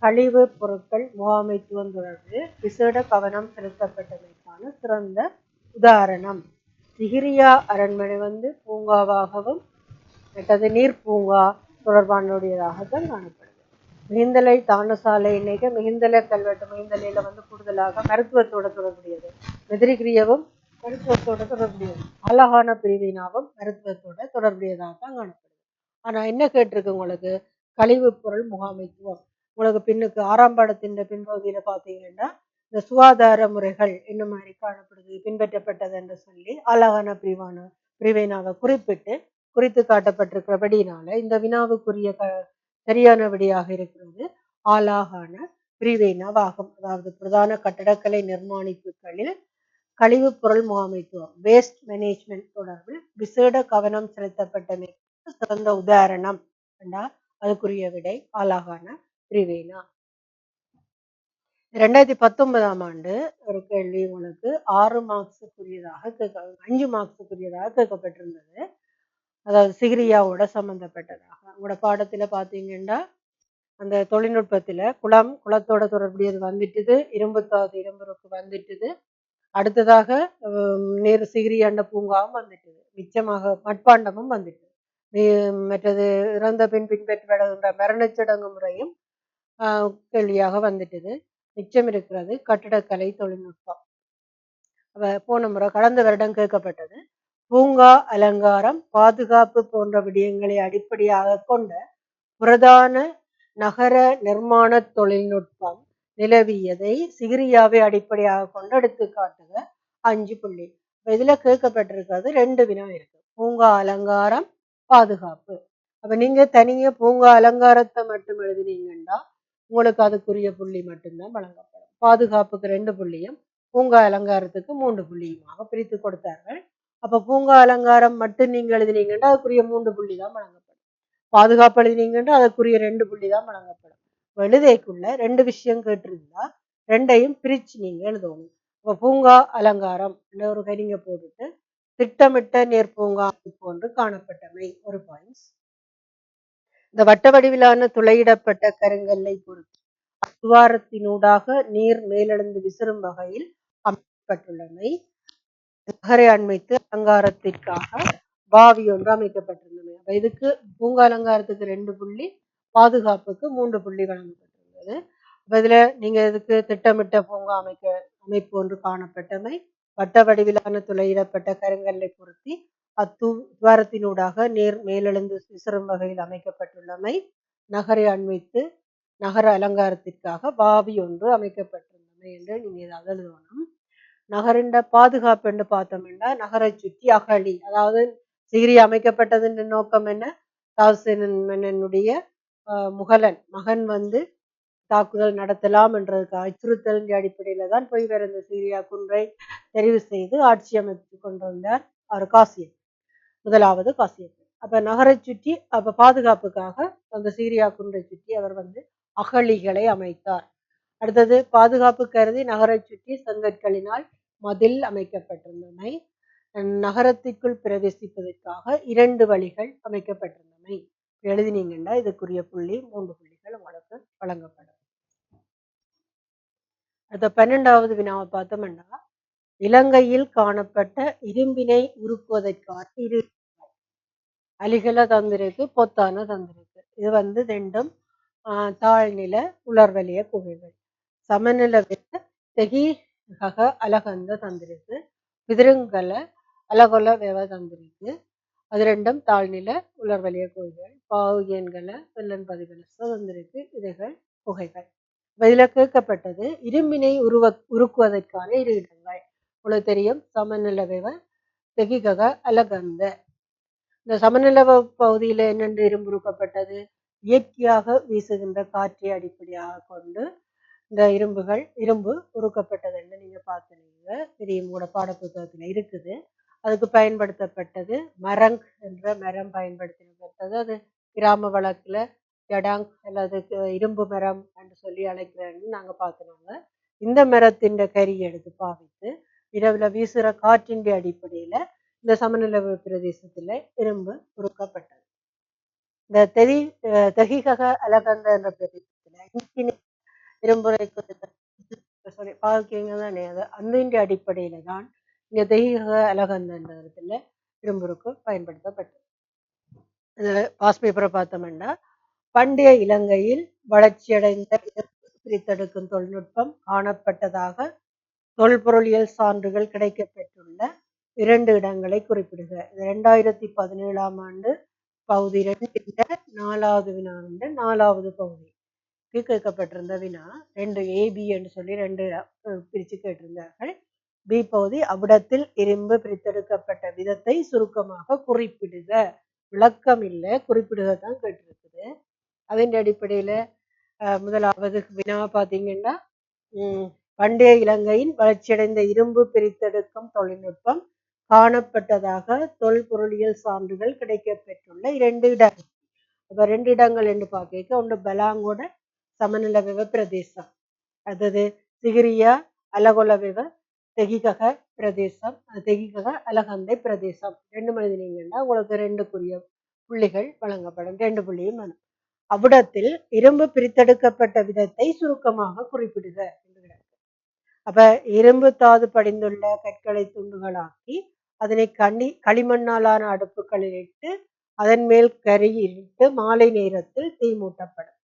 கழிவு பொருட்கள் முகாமைத்துவம் தொடர்பு விசேட கவனம் செலுத்தப்பட்டதற்கான சிறந்த உதாரணம். சிகிரியா அரண்மனை வந்து பூங்காவாகவும் மற்றது நீர் பூங்கா தொடர்பானுடையதாகத்தான் காணப்படுது. மிகுந்தலை தானசாலை இன்னைக்கு மிகுந்தலை கல்வெட்டு மிகுந்தலையில வந்து கூடுதலாக மருத்துவத்தோட தொடர்புடையது. மெதிரிகிரியவும் மருத்துவத்தோட தொடர்புடையது. அழகான பிரிவினாவும் மருத்துவத்தோட தொடர்புடையதாக தான் காணப்படுது. ஆனா என்ன கேட்டிருக்கு உங்களுக்கு, கழிவு பொருள் முகாமைத்துவம். உங்களுக்கு பின்னுக்கு 6ஆம் பாடத்தின் பின்பகுதியில பார்த்தீங்கன்னா இந்த சுகாதார முறைகள் என்ன மாதிரி காணப்படுது பின்பற்றப்பட்டது என்று சொல்லி அழகான பிரிவினாவை குறித்து காட்டப்பட்டிருக்கிறபடினால இந்த வினாவுக்குரிய சரியான விடையாக இருக்கிறது ஆலாகான பிரிவினாவாகும். அதாவது பிரதான கட்டடக்கலை நிர்மாணிப்புகளில் கழிவு பொருள் முகாமைத்துவம் வேஸ்ட் மேனேஜ்மெண்ட் தொடர்பில் விசேட கவனம் செலுத்தப்பட்டமை சிறந்த உதாரணம். அதுக்குரிய விடை ஆலாகான பிரிவினா. 2019ஆம் ஆண்டு ஒரு கேள்வி உங்களுக்கு 6 மார்க்ஸுக்குரியதாக 5 மார்க்ஸுக்குரியதாக கேட்கப்பட்டிருந்தது. அதாவது சிகிரியாவோட சம்பந்தப்பட்டதாக. உங்களோட பாடத்துல பாத்தீங்கன்னா அந்த தொழில்நுட்பத்துல குளத்தோட தொடர்புடையது வந்துட்டுது, இரும்புருக்கு வந்துட்டுது. அடுத்ததாக நேரு சிகிரியாண்ட பூங்காவும் வந்துட்டுது. மிச்சமாக மட்பாண்டமும் வந்துட்டு மற்றது இறந்த பின் பின்பற்றப்படுகின்ற மரணச்சடங்கு முறையும் கேள்வியாக வந்துட்டுது. மிச்சம் இருக்கிறது கட்டிடக்கலை தொழில்நுட்பம். போன முறை கடந்த வருடம் கேட்கப்பட்டது. பூங்கா அலங்காரம் பாதுகாப்பு போன்ற விடயங்களை அடிப்படையாக கொண்ட பிரதான நகர நிர்மாண தொழில்நுட்பம் நிலவியதை சிகிரியாவை அடிப்படையாக கொண்டு எடுத்து காட்டுக 5 புள்ளி. இதுல கேட்கப்பட்டிருக்கிறது 2 வினா இருக்கு. பூங்கா அலங்காரம் பாதுகாப்பு. அப்ப நீங்க தனியே பூங்கா அலங்காரத்தை மட்டும் எழுதினீங்கன்னா உங்களுக்கு அதுக்குரிய புள்ளி மட்டும்தான் வழங்கப்படும். பாதுகாப்புக்கு 2 புள்ளியும் பூங்கா அலங்காரத்துக்கு 3 புள்ளியுமாக பிரித்து கொடுத்தார்கள். அப்ப பூங்கா அலங்காரம் மட்டும் நீங்க எழுதினீங்கன்னா அதுக்குரிய 3 புள்ளி தான் வழங்கப்படும். பாதுகாப்பு எழுதினீங்கன்னா அதுக்குரிய 2 புள்ளி தான் வழங்கப்படும். எழுதைக்குள்ள 2 விஷயம் கேட்டிருந்தா 2ஐயும் பிரிச்சு நீங்க எழுதணும். இப்ப பூங்கா அலங்காரம் ஒரு கைங்க போட்டுட்டு திட்டமிட்ட நேர்பூங்கா போன்று காணப்பட்டமை ஒரு பாயிண்ட்ஸ். இந்த வட்ட வடிவிலான துளையிடப்பட்ட கருங்கல்லை பொறுத்து துவாரத்தினூடாக நீர் மேலெழுந்து விசிறும் வகையில் அமைக்கப்பட்டுள்ளமை. நகரை அண்மைத்து அலங்காரத்திற்காக பாவி ஒன்று அமைக்கப்பட்டிருந்தது. இதுக்கு பூங்கா அலங்காரத்துக்கு 2 புள்ளி, பாதுகாப்புக்கு 3 புள்ளி வழங்கப்பட்டிருந்தது. இதுல நீங்க இதுக்கு திட்டமிட்ட பூங்கா அமைப்பு ஒன்று காணப்பட்டமை, வட்ட வடிவிலான துளையிடப்பட்ட கருங்கல்லை பொருத்தி துவாரத்தினூடாக நீர் மேலெழுந்து விசிறும் வகையில் அமைக்கப்பட்டுள்ளமை, நகரை அண்மைத்து நகர அலங்காரத்திற்காக பாவி ஒன்று அமைக்கப்பட்டிருந்தமை என்று நீங்க ஏதாவது எழுதணும். நகரின் பாதுகாப்பு என்று பார்த்தோம்னா நகரை சுற்றி அகழி, அதாவது சிகிரி அமைக்கப்பட்டதன் நோக்கம் என்ன, தாவுசேனுடைய முகலன் மகன் வந்து தாக்குதல் நடத்தலாம் என்றதுக்கு அச்சுறுத்தலின் அடிப்படையில தான் போய் வேற இந்த சிகிரியா குன்றை தெரிவு செய்து ஆட்சி அமைத்து கொண்டிருந்தார் அவர் காசியன், முதலாவது காசியன். அப்ப நகரை சுற்றி அப்ப பாதுகாப்புக்காக அந்த சிகிரியா குன்றை சுற்றி அவர் வந்து அகழிகளை அமைத்தார். அடுத்தது பாதுகாப்பு கருதி நகரை சுற்றி செங்கற்களினால் மதில் அமைக்கப்பட்டிருந்தமை, நகரத்திற்குள் பிரவேசிப்பதற்காக 2 வழிகள் அமைக்கப்பட்டிருந்தமை எழுதினீங்கன்னா இதுக்குரிய புள்ளி 3 புள்ளிகள் உங்களுக்கு வழங்கப்படும். அடுத்த 12வது வினாவை பார்த்தோம்னா இலங்கையில் காணப்பட்ட இரும்பினை உருக்குவதற்கான அலிகல தந்திருக்கு, பொத்தான தந்திருக்கு. இது வந்து ரெண்டும் தாழ்நில உலர்வலிய குகைகள். சமநில தெகி கக அலகந்த தந்திருக்கு, பிதிருங்கல அலகொல வெவ தந்திருக்கு. அது ரெண்டும் தாழ்நில உலர்வலிய குகைகள். பாவுகியன்கள வெள்ளன் பதிகள தந்திருக்கு. இவைகள் குகைகள். இதுல கேட்கப்பட்டது இரும்பினை உருக்குவதற்கான இரு இடங்கள். உங்களுக்கு தெரியும், சமநில வெவ தெகிகக அலகந்த. இந்த சமநில பகுதியில என்னென்று இரும்பு உருக்கப்பட்டது? இயற்கையாக வீசுகின்ற காற்றை அடிப்படையாக கொண்டு இந்த இரும்பு உருக்கப்பட்டது என்று நீங்க பார்த்துனீங்க தெரியும், கூட பாடப்புத்தகத்துல இருக்குது. அதுக்கு பயன்படுத்தப்பட்டது மரங் என்ற மரம் பயன்படுத்தப்பட்டது. அது கிராம வழக்குல ஜடாங் அல்லது இரும்பு மரம் என்று சொல்லி அழைக்கிறேன்னு நாங்க பார்த்துனாங்க. இந்த மரத்தின் கறி எடுத்து பாவித்து இரவுல வீசுற காற்றின் அடிப்படையில இந்த சமநில பிரதேசத்துல இரும்பு உருக்கப்பட்டது. இந்த தெகிகக அலகந்த என்ற பிரதேசத்துல இரும்புரை சொல்லி பாவிக்கீங்க தானே, அது அந்த அடிப்படையில தான் இங்க தெய்வீக அலகந்த என்ற இடத்துல இரும்புருக்கு பயன்படுத்தப்பட்டது. இதுல பாஸ் பேப்பரை பார்த்தோம்னா, பண்டைய இலங்கையில் வளர்ச்சியடைந்த பிரித்தெடுக்கும் தொழில்நுட்பம் காணப்பட்டதாக தொல்பொருளியல் சான்றுகள் கிடைக்கப்பெற்றுள்ள 2 இடங்களை குறிப்பிடுக. 2017 ஆண்டு பகுதி 2 4வது வினா 4வது பகுதி கேட்கப்பட்டிருந்த வினா 2 AB என்று சொல்லி 2 பிரிச்சு கேட்டிருந்தார்கள். பி பகுதி அவ்விடத்தில் இரும்பு பிரித்தெடுக்கப்பட்ட விதத்தை சுருக்கமாக குறிப்பிடுக. விளக்கம் இல்லை, குறிப்பிடுக தான் கேட்டிருக்குது. அதன் அடிப்படையில முதலாவது வினா பார்த்தீங்கன்னா, பண்டைய இலங்கையின் வளர்ச்சியடைந்த இரும்பு பிரித்தெடுக்கும் தொழில்நுட்பம் காணப்பட்டதாக தொல்பொருளியல் சான்றுகள் கிடைக்கப்பெற்றுள்ள 2 இடங்கள். அப்ப 2 இடங்கள் என்று பார்க்க, ஒன்று பலாங்கோட சமநில வெவ பிரதேசம், அதாவது சிகிரியா அலகொலவெவ தெகிகக பிரதேசம், தெகிகக அலகந்தை பிரதேசம். 2 எழுதினீங்கன்னா உங்களுக்கு 2 புள்ளிகள் வழங்கப்படும். 2 புள்ளியும் வேணும். அவ்விடத்தில் இரும்பு பிரித்தெடுக்கப்பட்ட விதத்தை சுருக்கமாக குறிப்பிடுக. அப்ப இரும்பு தாது படிந்துள்ள கற்களை துண்டுகளாக்கி அதனை களிமண்ணாலான அடுப்புகளில் இட்டு அதன் மேல் கரியிட்டு மாலை நேரத்தில் தீ மூட்டப்படும்.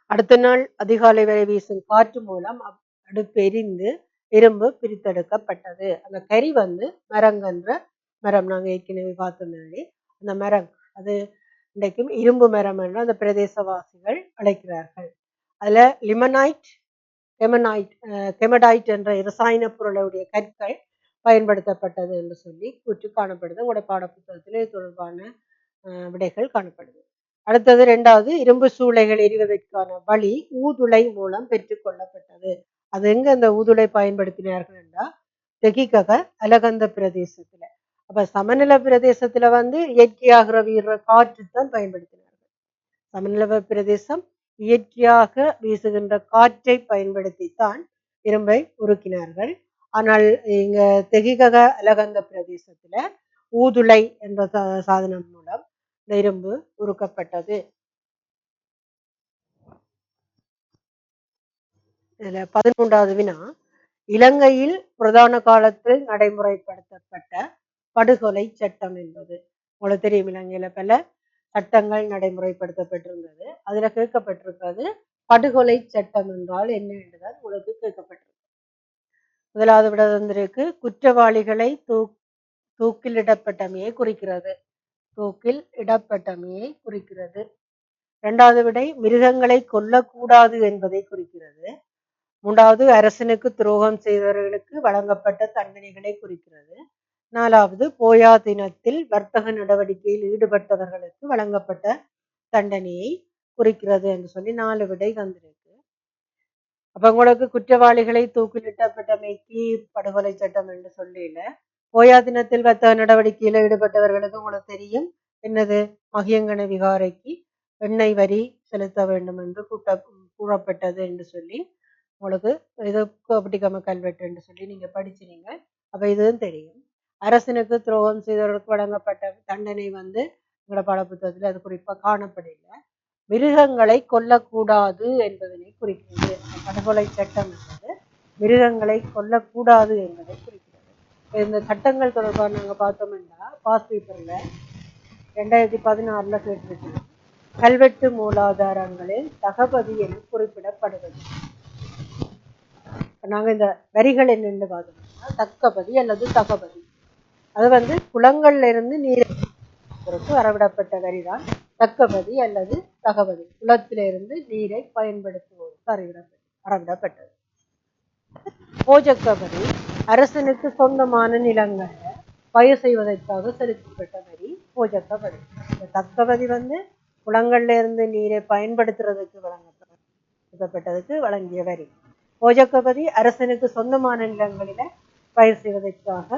அடுத்த நாள் அதிகாலை வரை வீசும் காற்று மூலம் அடுப்பு எரிந்து இரும்பு பிரித்தெடுக்கப்பட்டது. அந்த கரி வந்து மரங்கன்ற மரம், நாங்க ஏற்கனவே பார்த்தோம். அந்த மரம் அது இன்றைக்கும் இரும்பு மரம் என்று அந்த பிரதேசவாசிகள் அழைக்கிறார்கள். அதுல கெமடைட் என்ற இரசாயன பொருளுடைய கற்கள் பயன்படுத்தப்பட்டது என்று சொல்லி கூற்று காணப்படுது. உங்களோட பாடப்புத்தகத்தில் இது தொடர்பான விடைகள் காணப்படுது. அடுத்தது 2வது, இரும்பு சூளைகள் எரிவதற்கான வழி ஊதுளை மூலம் பெற்றுக் கொள்ளப்பட்டது. அது எங்க அந்த ஊதுளை பயன்படுத்தினார்கள் என்றால் தெகிகக அலகந்த பிரதேசத்துல. அப்ப சமநில பிரதேசத்துல வந்து இயற்கையாக வீசுற காற்று தான் பயன்படுத்தினார்கள். சமநில பிரதேசம் இயற்கையாக வீசுகின்ற காற்றை பயன்படுத்தித்தான் இரும்பை உருக்கினார்கள். ஆனால் இங்க தெகிகக அலகந்த பிரதேசத்துல ஊதுளை என்ற சாதனம் மூலம் இந்த இரும்பு உருக்கப்பட்டது. இதுல 13வது வினா, இலங்கையில் பிரதான காலத்தில் நடைமுறைப்படுத்தப்பட்ட படுகொலை சட்டம் என்பது. உங்களுக்கு தெரியும், இலங்கையில பல சட்டங்கள் நடைமுறைப்படுத்தப்பட்டிருந்தது. அதுல கேட்கப்பட்டிருக்கிறது படுகொலை சட்டம் என்றால் என்ன என்றுதான் உங்களுக்கு கேட்கப்பட்டிருக்கு. முதலாவது விட வந்திருக்கு, குற்றவாளிகளை தூக்கில் இடப்பட்டமையை குறிக்கிறது. தூக்கில் இடப்பட்டமையை குறிக்கிறது. 2வது விடை மிருகங்களை கொல்லக்கூடாது என்பதை குறிக்கிறது. 3வது அரசனுக்கு துரோகம் செய்தவர்களுக்கு வழங்கப்பட்ட தண்டனைகளை குறிக்கிறது. 4வது போயா தினத்தில் வர்த்தக நடவடிக்கையில் ஈடுபட்டவர்களுக்கு வழங்கப்பட்ட தண்டனையை குறிக்கிறது என்று சொல்லி 4 விடை வந்திருக்கு. அப்ப உங்களுக்கு குற்றவாளிகளை தூக்கிலிட்டப்பட்டமைக்கு படுகொலை சட்டம் என்று சொல்லல, போயா தினத்தில் வர்த்தக நடவடிக்கையில ஈடுபட்டவர்களுக்கு உங்களுக்கு தெரியும் என்னது, மகியங்கன விகாரைக்கு எண்ணெய் வரி செலுத்த வேண்டும் என்று கூறப்பட்டது என்று சொல்லி உங்களுக்கு இது கோபட்டிகம கல்வெட்டு என்று சொல்லி நீங்க படிச்சிருங்க. அப்ப இதுவும் தெரியும். அரசனுக்கு துரோகம் செய்தவர்களுக்கு வழங்கப்பட்ட தண்டனை வந்து எங்களோட பாடப்புத்தகத்துல அது குறிப்பா காணப்படல. மிருகங்களை கொல்லக்கூடாது என்பதனை குறிக்கிறது. படுகொலை சட்டம் என்பது மிருகங்களை கொல்லக்கூடாது என்பதை குறிக்கிறது. இந்த சட்டங்கள் தொடர்பாக நாங்க பார்த்தோம்னா பாஸ் பேப்பர்ல 2016 கேட்டிருக்கு. கல்வெட்டு மூலாதாரங்களில் தகபதி என குறிப்பிடப்படுவது. நாங்க இந்த வரிகள் என்னென்னு பார்த்தோம்னா தக்கபதி அல்லது தகபதி. அது குளங்கள்ல இருந்து நீர் வரவிடப்பட்ட வரிதான் தக்கபதி அல்லது தகபதி. குளத்திலிருந்து நீரை பயன்படுத்துவோருக்கு அறவிடப்பட்டது. போஜக்கபதி அரசனுக்கு சொந்தமான நிலங்களை பயிர் செய்வதற்காக செலுத்தப்பட்ட வரி போஜக்கபதி. இந்த தக்கபதி குளங்கள்ல இருந்து நீரை பயன்படுத்துறதுக்கு வழங்கப்பட்டதுக்கு வழங்கிய வரி. போஜக்கபதி அரசனுக்கு சொந்தமான நிலங்களில பயிர் செய்வதற்காக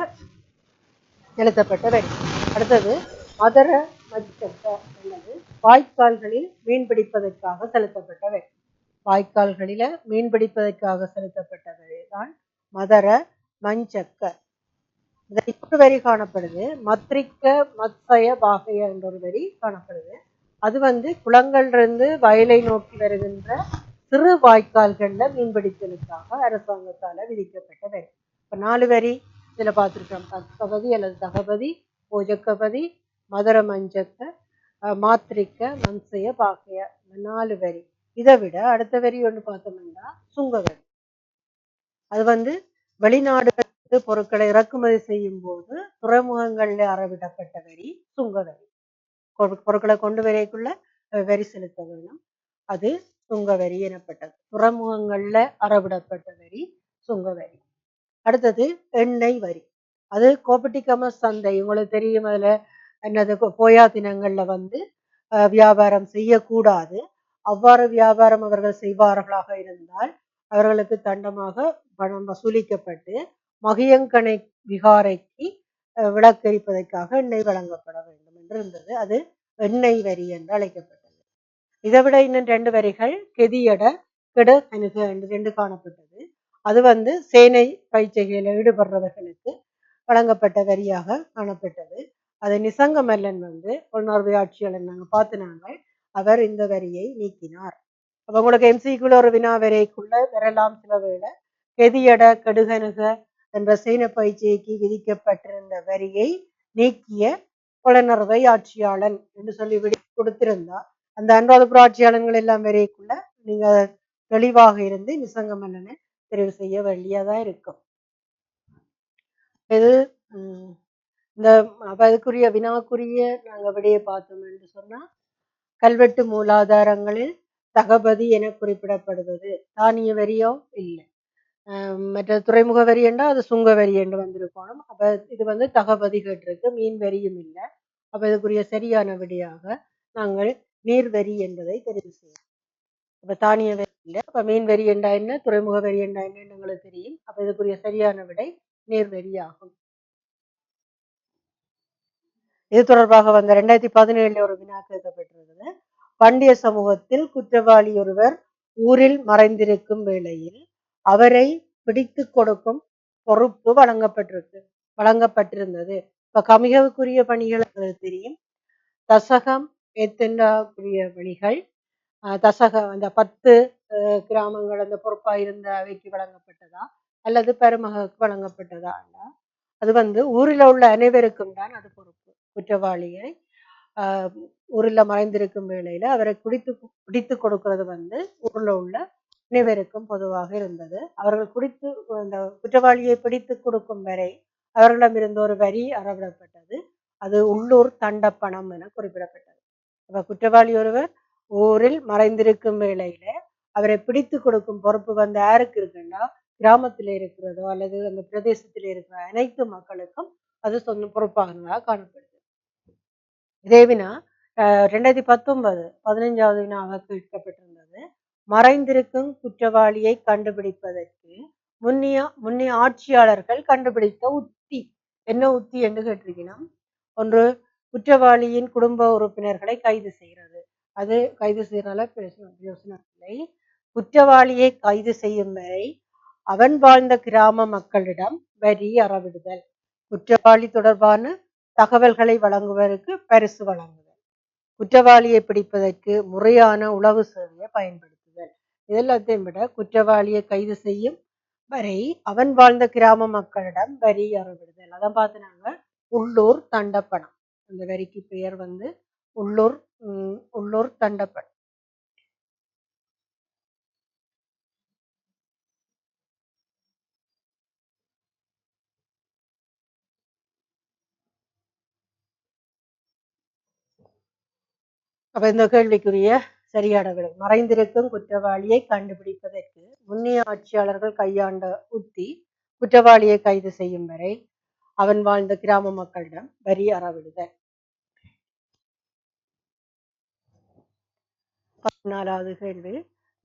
செலுத்தப்பட்ட வரி. அடுத்தது மதர மச்சக்க அல்லது வாய்க்கால்களில் மீன்பிடிப்பதற்காக செலுத்தப்பட்ட வரி. வாய்க்கால்களில மீன்பிடிப்பதற்காக செலுத்தப்பட்ட வரிதான் மதர மஞ்சக்க. இன்னொரு வரி காணப்படுது மத்ரிக்க மத்சய பாகைய என்ற ஒரு வரி காணப்படுது. அது குளங்கள்ல வயலை நோக்கி வருகின்ற சிறு வாய்க்கால்கள்ல மீன்பிடித்தலுக்காக அரசாங்கத்தால விதிக்கப்பட்ட வரி. இப்ப 4 வரி இதுல பார்த்திருக்கோம். தக்கபதி அல்லது தகபதி, போஜக்கபதி, மதர மஞ்சக்க, மாத்திரிக்க மன்சய பாகைய, 4 வரி. இதை விட அடுத்த வரி ஒன்று பார்த்தோம்னா சுங்கவரி. அது வெளிநாடுகளுக்கு பொருட்களை இறக்குமதி செய்யும் போது துறைமுகங்கள்ல அறவிடப்பட்ட வரி சுங்கவரி. பொருட்களை கொண்டு வரைக்குள்ள வரி செலுத்த வேணும். அது சுங்கவரி எனப்பட்டது. துறைமுகங்கள்ல அறவிடப்பட்ட வரி சுங்கவரி. அடுத்தது எண்ணெய் வரி. அது கோப்பட்டிகம சந்தை உங்களுக்கு தெரியும். அதுல என்னது போயா தினங்கள்ல வியாபாரம் செய்யக்கூடாது. அவ்வாறு வியாபாரம் அவர்கள் செய்வார்களாக இருந்தால் அவர்களுக்கு தண்டமாக பணம் வசூலிக்கப்பட்டு மகியங்கனை விகாரைக்கு விளக்கரிப்பதற்காக எண்ணெய் வழங்கப்பட வேண்டும் என்று இருந்தது. அது எண்ணெய் வரி என்று அழைக்கப்பட்டது. இதை விட இன்னும் 2 வரிகள் கெதியட கெட அணுக என்று 2 காணப்பட்டது. அது சேனை பயிற்சிகளில் ஈடுபடுறவர்களுக்கு வழங்கப்பட்ட வரியாக காணப்பட்டது. அது நிசங்க மல்லன் பொன்னார்வை ஆட்சியாளர் நாங்கள் பார்த்தினாங்க. அவர் இந்த வரியை நீக்கினார். அப்ப உங்களுக்கு எம்சிக்குள்ள ஒரு வினா வரைக்குள்ள வரலாம். சில வேளை கெதியட கெடுகணுக என்ற சேனை பயிற்சிக்கு விதிக்கப்பட்டிருந்த வரியை நீக்கிய புலனறுவை ஆட்சியாளன் என்று சொல்லி கொடுத்திருந்தா அந்த அனுராதபுர ஆட்சியாளர்கள் எல்லாம் வரைக்குள்ள நீங்க தெளிவாக இருந்து நிசங்க மன்னனை தெரிவு செய்ய வேண்டியதா இருக்கும். இது இந்த அதுக்குரிய வினாக்குரிய நாங்கள் விடையை பார்த்தோம் என்று சொன்னா கல்வெட்டு மூலாதாரங்களில் தகபதி என குறிப்பிடப்படுவது தானிய வரியோ இல்லை. மற்ற துறைமுக வரி என்றால் அது சுங்க வரி என்று வந்திருக்கணும். அப்ப இது தகபதி கேட்டிருக்கு. மீன் வரியும் இல்லை. அப்ப இதுக்குரிய சரியான விடையாக நாங்கள் நீர் வரி என்பதை தெரிவு செய்யணும். அப்ப தானிய வரி இல்லை. அப்ப மீன் வரி என்றா என்ன, துறைமுக வரி என்றா என்ன எங்களுக்கு தெரியும். அப்ப இதுக்குரிய சரியான விடை நீர் வரி ஆகும். இது தொடர்பாக 2017 ஒரு வினா கேட்கப்பட்டிருக்கிறது. பண்டைய சமூகத்தில் குற்றவாளி ஒருவர் ஊரில் மறைந்திருக்கும் வேளையில் அவரை பிடித்து கொடுக்கும் பொறுப்பு வழங்கப்பட்டிருந்தது. இப்ப கமிகவுக்குரிய பணிகள் எங்களுக்கு தெரியும். தசகம் ஏத்தெண்டாக்குரிய பணிகள், தசகம் அந்த 10 கிராமங்கள் அந்த பொறுப்பா இருந்த அவைக்கு வழங்கப்பட்டதா அல்லது பெருமகவுக்கு வழங்கப்பட்டதா? அது ஊரில் உள்ள அனைவருக்கும் தான் அது பொறுப்பு. குற்றவாளியை ஊரில் மறைந்திருக்கும் வேளையில அவரை பிடித்து கொடுக்கிறது ஊரில் உள்ள அனைவருக்கும் பொதுவாக இருந்தது. அவர்கள் அந்த குற்றவாளியை பிடித்து கொடுக்கும் வரை அவர்களிடமிருந்து ஒரு வரி அறவிடப்பட்டது. அது உள்ளூர் தண்டப்பணம் என குறிப்பிடப்பட்டது. அப்ப குற்றவாளி ஒருவர் ஊரில் மறைந்திருக்கும் வேளையில அவரை பிடித்து கொடுக்கும் பொறுப்பு யாருக்கு இருக்குன்னா கிராமத்தில் இருக்கிறதோ அல்லது அந்த பிரதேசத்தில் இருக்கிற அனைத்து மக்களுக்கும் அது சொந்த பொறுப்பாக காணப்படுது. இதே வினா 2019 15வது வினாவாக கேட்கப்பட்டிருந்தது. மறைந்திருக்கும் குற்றவாளியை கண்டுபிடிப்பதற்கு முன்னிய ஆட்சியாளர்கள் கண்டுபிடித்த உத்தி என்ன உத்தி என்று கேட்டிருக்கணும். ஒன்று, குற்றவாளியின் குடும்ப உறுப்பினர்களை கைது செய்கிறது. அது கைது செய்யறதால யோசனை இல்லை. குற்றவாளியை கைது செய்யும் வரை அவன் வாழ்ந்த கிராம மக்களிடம் வரி அறவிடுதல். குற்றவாளி தொடர்பான தகவல்களை வழங்குவதற்கு பரிசு வழங்குதல். குற்றவாளியை பிடிப்பதற்கு முறையான உளவு சேவையை பயன்படுத்துதல். இதெல்லாத்தையும் விட குற்றவாளியை கைது செய்யும் வரை அவன் வாழ்ந்த கிராம மக்களிடம் வரி அறவிடுதல். அதான் பார்த்து நாங்க உள்ளூர் தண்டப்பணம். அந்த வரிக்கு பெயர் வந்து உள்ளூர் உள்ளூர் தண்டப்பண். அப்ப இந்த கேள்விக்குரிய சரியான விடை மறைந்திருக்கும் குற்றவாளியை கண்டுபிடிப்பதற்கு முன்னைய ஆட்சியாளர்கள் கையாண்ட உத்தி குற்றவாளியை கைது செய்யும் வரை அவன் வாழ்ந்த கிராம மக்களிடம் வரி அறவிடுதல். 14வது கேள்வி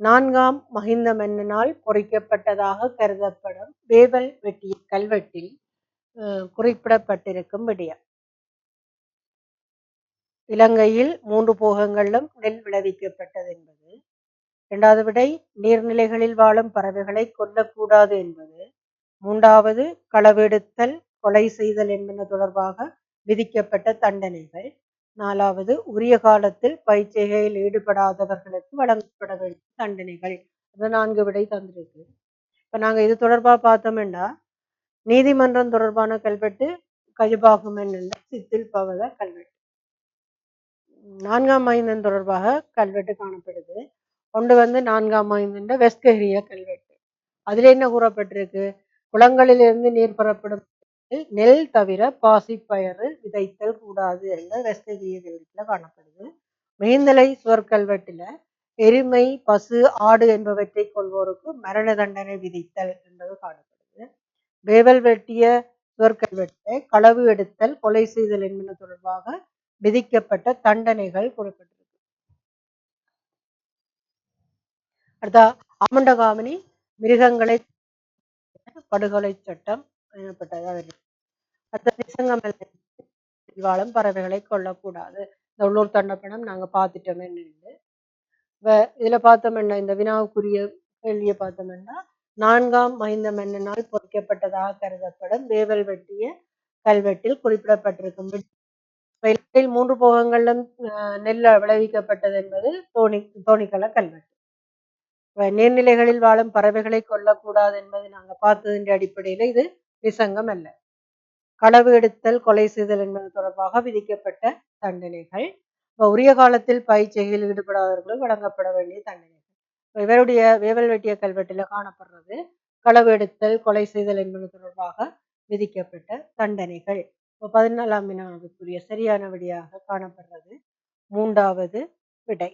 நான்காம் மகிந்த மன்னனால் பொறிக்கப்பட்டதாக கருதப்படும் வேவல் வெட்டிய கல்வெட்டில் குறிப்பிடப்பட்டிருக்கும் விடயம். இலங்கையில் 3 போகங்களிலும் நெல் விளைவிக்கப்பட்டது என்பது. 2வது விடை நீர்நிலைகளில் வாழும் பறவைகளை கொல்லக்கூடாது என்பது. 3வது களவெடுத்தல் கொலை செய்தல் என்பன தொடர்பாக விதிக்கப்பட்ட தண்டனைகள். 4வது உரிய காலத்தில் பயிற்சிகையில் ஈடுபடாதவர்களுக்கு வழங்கப்பட வேண்டிய தண்டனைகள். இந்த 4 விடை தந்திருக்கு. இப்ப நாங்க இது தொடர்பா பார்த்தோம்னா நீதிமன்றம் தொடர்பான கல்வெட்டு கஜபாகுமன் என்ற சித்தில் பவத கல்வெட்டு. 4ஆம் மகிந்தன் தொடர்பாக கல்வெட்டு காணப்படுது. ஒன்று வந்து 4ஆம் மகிந்தன் வெஸ்கரிய கல்வெட்டு. அதுல என்ன கூறப்பட்டிருக்கு? குளங்களிலிருந்து நீர் பெறப்படும் நெல் தவிர பாசிப்பயறு விதைத்தல் கூடாது என்ற வெஸ்கரிய கல்வெட்டுல காணப்படுது. மேந்தலை சுவர் கல்வெட்டுல எருமை பசு ஆடு என்பவற்றை கொள்வோருக்கு மரண தண்டனை விதித்தல் என்பது காணப்படுது. வேவல் வெட்டிய சுவர் கல்வெட்டை களவு எடுத்தல் கொலை செய்தல் என்பன தொடர்பாக விதிக்கப்பட்ட தண்டனைகள் குறிப்பிட்டிருக்கு. அடுத்த ஆமண்டகாமினி மிருகங்களை படுகொலை சட்டம் எனப்பட்டது. வாழும் பறவைகளை கொல்லக்கூடாது. இந்த உள்ளூர் தண்டப்பணம் நாங்க பார்த்துட்டோமே. இதுல பார்த்தோம்னா இந்த வினாவுக்குரிய கேள்வியை பார்த்தோம்னா 4ஆம் மகிந்த மன்னனால் பொறிக்கப்பட்டதாக கருதப்படும் வேவல் வெட்டிய கல்வெட்டில் குறிப்பிடப்பட்டிருக்கும். 3 போகங்களிலும் நெல் விளைவிக்கப்பட்டது என்பது தோணிக்கல கல்வெட்டு. நீர்நிலைகளில் வாழும் பறவைகளை கொல்லக்கூடாது என்பது நாங்க பார்த்ததின் அடிப்படையில இது விசங்கம் அல்ல. களவு எடுத்தல் கொலை செய்தல் என்பது தொடர்பாக விதிக்கப்பட்ட தண்டனைகள். உரிய காலத்தில் பயிற்சியில் ஈடுபடாதவர்களும் வழங்கப்பட வேண்டிய தண்டனைகள். இவருடைய வேவல் வெட்டிய கல்வெட்டில காணப்படுறது களவு எடுத்தல் கொலை செய்தல் என்பது தொடர்பாக விதிக்கப்பட்ட தண்டனைகள். 14ஆம் வினாவுக்குரிய சரியான விடையாக காணப்படுறது 3வது விடை.